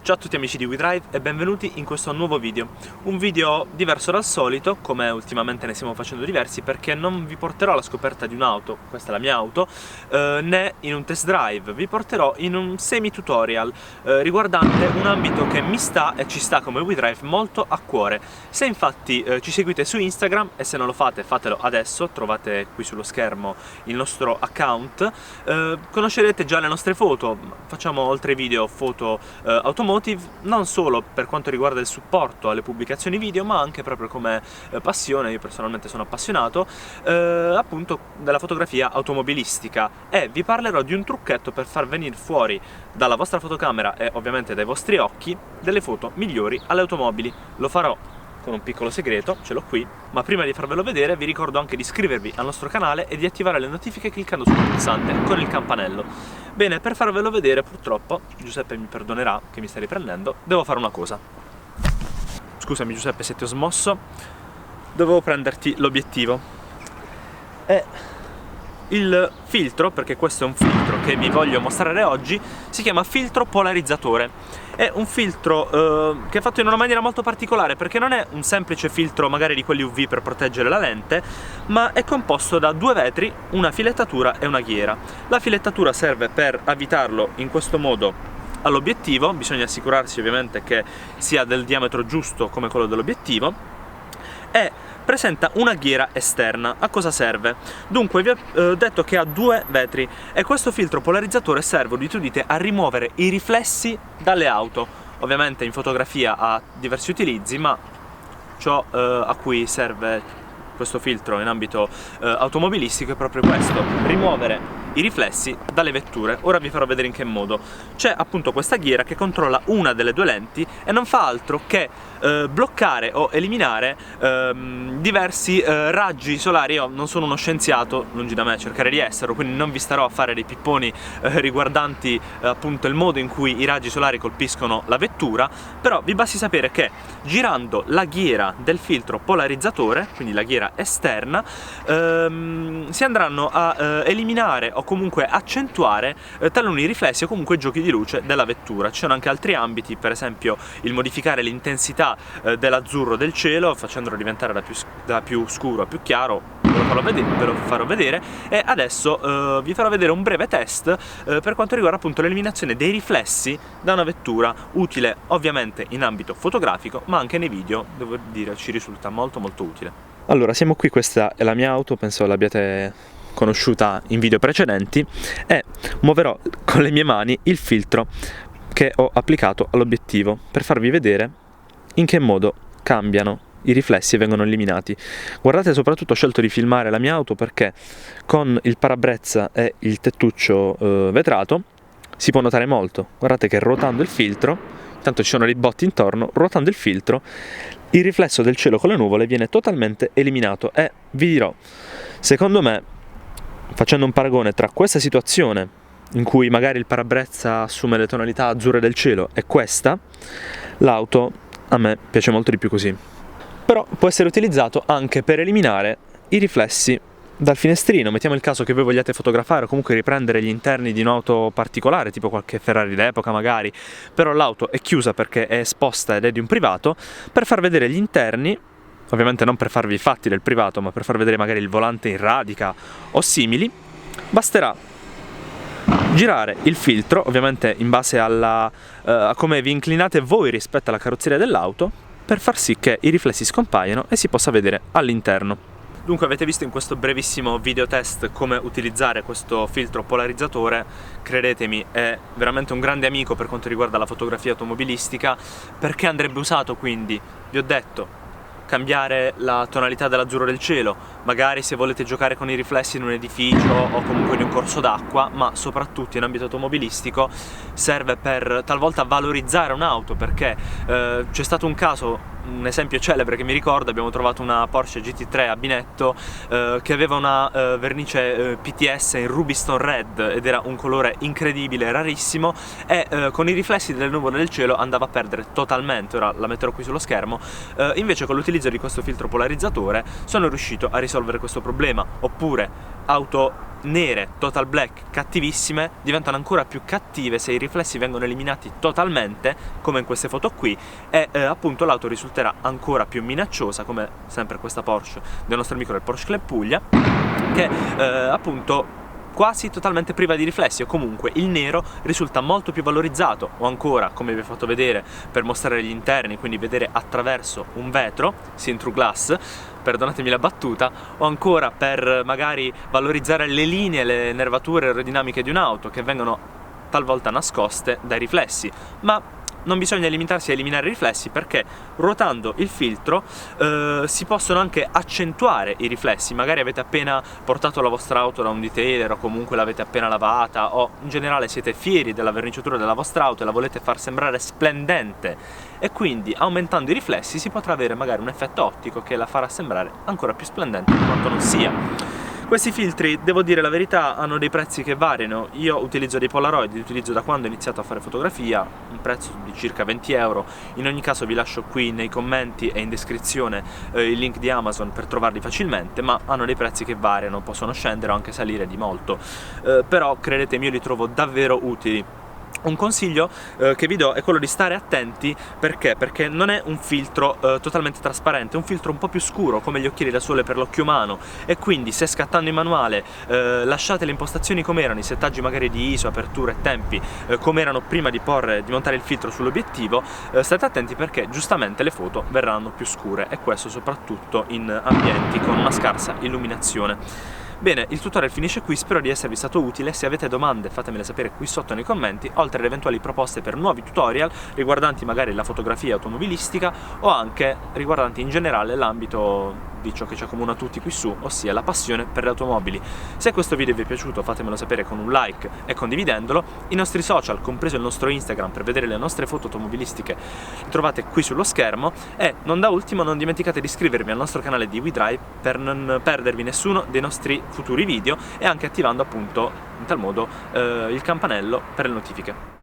Ciao a tutti amici di WeDrive e benvenuti in questo nuovo video. Un video diverso dal solito, come ultimamente ne stiamo facendo diversi, perché non vi porterò alla scoperta di un'auto, questa è la mia auto, né in un test drive. Vi porterò in un semi-tutorial riguardante un ambito che mi sta e ci sta come WeDrive molto a cuore. Se infatti ci seguite su Instagram, e se non lo fate, fatelo adesso, trovate qui sullo schermo il nostro account, conoscerete già le nostre foto. Facciamo oltre ai video foto automotive, non solo per quanto riguarda il supporto alle pubblicazioni video, ma anche proprio come passione. Io personalmente sono appassionato appunto della fotografia automobilistica, e vi parlerò di un trucchetto per far venire fuori dalla vostra fotocamera e ovviamente dai vostri occhi delle foto migliori alle automobili. Lo farò con un piccolo segreto, ce l'ho qui, ma prima di farvelo vedere vi ricordo anche di iscrivervi al nostro canale e di attivare le notifiche cliccando sul pulsante con il campanello. Bene, per farvelo vedere, purtroppo, Giuseppe mi perdonerà che mi sta riprendendo, devo fare una cosa. Scusami Giuseppe se ti ho smosso, dovevo prenderti l'obiettivo. E il filtro, perché questo è un filtro che vi voglio mostrare oggi, si chiama filtro polarizzatore. È un filtro che è fatto in una maniera molto particolare, perché non è un semplice filtro magari di quelli UV per proteggere la lente, ma è composto da due vetri, una filettatura e una ghiera. La filettatura serve per avvitarlo in questo modo all'obiettivo, bisogna assicurarsi ovviamente che sia del diametro giusto come quello dell'obiettivo, e presenta una ghiera esterna. A cosa serve? Dunque vi ho detto che ha due vetri e questo filtro polarizzatore serve, udite udite, a rimuovere i riflessi dalle auto. Ovviamente in fotografia ha diversi utilizzi, ma ciò a cui serve questo filtro in ambito automobilistico è proprio questo: rimuovere i riflessi dalle vetture. Ora vi farò vedere in che modo. C'è appunto questa ghiera che controlla una delle due lenti e non fa altro che bloccare o eliminare diversi raggi solari. Io non sono uno scienziato, lungi da me cercare di esserlo, quindi non vi starò a fare dei pipponi riguardanti appunto il modo in cui i raggi solari colpiscono la vettura, però vi basti sapere che girando la ghiera del filtro polarizzatore, quindi la ghiera esterna, si andranno a eliminare o comunque accentuare taluni riflessi o comunque giochi di luce della vettura. Ci sono anche altri ambiti, per esempio il modificare l'intensità dell'azzurro del cielo, facendolo diventare da più scuro a più chiaro. Ve lo farò vedere, e adesso vi farò vedere un breve test per quanto riguarda appunto l'eliminazione dei riflessi da una vettura, utile ovviamente in ambito fotografico, ma anche nei video, devo dire, ci risulta molto utile. Allora, siamo qui, questa è la mia auto, penso l'abbiate conosciuta in video precedenti, e muoverò con le mie mani il filtro che ho applicato all'obiettivo per farvi vedere in che modo cambiano i riflessi e vengono eliminati. Guardate, soprattutto ho scelto di filmare la mia auto perché con il parabrezza e il tettuccio vetrato si può notare molto. Guardate che ruotando il filtro, intanto ci sono dei botti intorno, ruotando il filtro il riflesso del cielo con le nuvole viene totalmente eliminato. E vi dirò, secondo me, facendo un paragone tra questa situazione in cui magari il parabrezza assume le tonalità azzurre del cielo e questa, l'auto a me piace molto di più così. Però può essere utilizzato anche per eliminare i riflessi dal finestrino. Mettiamo il caso che voi vogliate fotografare o comunque riprendere gli interni di un'auto particolare, tipo qualche Ferrari d'epoca magari, però l'auto è chiusa perché è esposta ed è di un privato. Per far vedere gli interni, ovviamente non per farvi i fatti del privato, ma per far vedere magari il volante in radica o simili, basterà girare il filtro, ovviamente in base a come vi inclinate voi rispetto alla carrozzeria dell'auto, per far sì che i riflessi scompaiano e si possa vedere all'interno. Dunque avete visto in questo brevissimo video test come utilizzare questo filtro polarizzatore. Credetemi, è veramente un grande amico per quanto riguarda la fotografia automobilistica. Perché andrebbe usato quindi? Vi ho detto, cambiare la tonalità dell'azzurro del cielo, magari se volete giocare con i riflessi in un edificio o comunque in un corso d'acqua, ma soprattutto in ambito automobilistico serve per talvolta valorizzare un'auto, perché c'è stato un caso, un esempio celebre che mi ricordo: abbiamo trovato una Porsche GT3 a Binetto che aveva una vernice PTS in Ruby Stone Red ed era un colore incredibile, rarissimo, e con i riflessi delle nuvole del cielo andava a perdere totalmente. Ora la metterò qui sullo schermo. Invece con l'utilizzo di questo filtro polarizzatore sono riuscito a risolvere questo problema. Oppure auto nere, total black, cattivissime, diventano ancora più cattive se i riflessi vengono eliminati totalmente, come in queste foto qui, e appunto l'auto risulterà ancora più minacciosa, come sempre questa Porsche del nostro amico del Porsche Club Puglia, che appunto quasi totalmente priva di riflessi, o comunque il nero risulta molto più valorizzato, o ancora, come vi ho fatto vedere, per mostrare gli interni, quindi vedere attraverso un vetro, see through glass, perdonatemi la battuta, o ancora per magari valorizzare le linee, le nervature aerodinamiche di un'auto che vengono talvolta nascoste dai riflessi, ma non bisogna limitarsi a eliminare i riflessi, perché ruotando il filtro si possono anche accentuare i riflessi. Magari avete appena portato la vostra auto da un detailer, o comunque l'avete appena lavata, o in generale siete fieri della verniciatura della vostra auto e la volete far sembrare splendente, e quindi aumentando i riflessi si potrà avere magari un effetto ottico che la farà sembrare ancora più splendente di quanto non sia. Questi filtri, devo dire la verità, hanno dei prezzi che variano. Io utilizzo dei Polaroid, li utilizzo da quando ho iniziato a fare fotografia, un prezzo di circa 20 euro. In ogni caso vi lascio qui nei commenti e in descrizione il link di Amazon per trovarli facilmente, ma hanno dei prezzi che variano, possono scendere o anche salire di molto. Però credetemi, io li trovo davvero utili. Un consiglio che vi do è quello di stare attenti. Perché? Perché non è un filtro totalmente trasparente, è un filtro un po' più scuro, come gli occhiali da sole per l'occhio umano, e quindi se scattando in manuale lasciate le impostazioni come erano, i settaggi magari di ISO, apertura e tempi come erano prima di montare il filtro sull'obiettivo, state attenti, perché giustamente le foto verranno più scure, e questo soprattutto in ambienti con una scarsa illuminazione. Bene, il tutorial finisce qui, spero di esservi stato utile. Se avete domande fatemele sapere qui sotto nei commenti, oltre alle eventuali proposte per nuovi tutorial riguardanti magari la fotografia automobilistica, o anche riguardanti in generale l'ambito di ciò che ci accomuna tutti qui su, ossia la passione per le automobili. Se questo video vi è piaciuto fatemelo sapere con un like e condividendolo. I nostri social, compreso il nostro Instagram, per vedere le nostre foto automobilistiche, li trovate qui sullo schermo, e non da ultimo non dimenticate di iscrivervi al nostro canale di WeDrive per non perdervi nessuno dei nostri futuri video, e anche attivando appunto in tal modo il campanello per le notifiche.